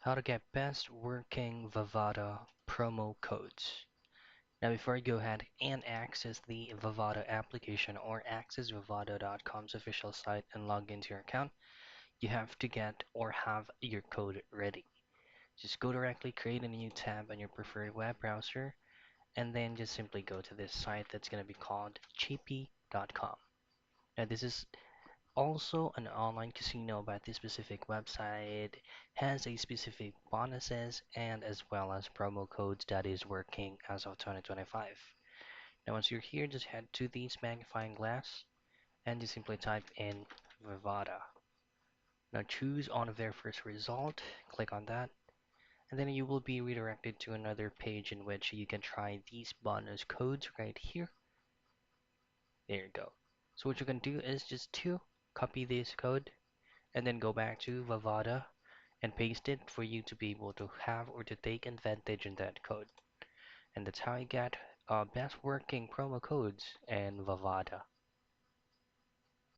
How to get best working Vavada promo codes. Now before you go ahead and access the Vavada application or access Vavada.com's official site and log into your account, you have to get or have your code ready. Just go directly, create a new tab on your preferred web browser, and then just simply go to this site that's going to be called chippy.com. Now this is also an online casino, but this specific website has a specific bonuses and as well as promo codes that is working as of 2025. Now once you're here, just head to this magnifying glass and just simply type in Vivada. Now choose on their first result, click on that, and then you will be redirected to another page in which you can try these bonus codes right here. There you go. So what you can do is just to copy this code and then go back to Vavada and paste it for you to be able to have or to take advantage in that code. And that's how you get best working promo codes in Vavada.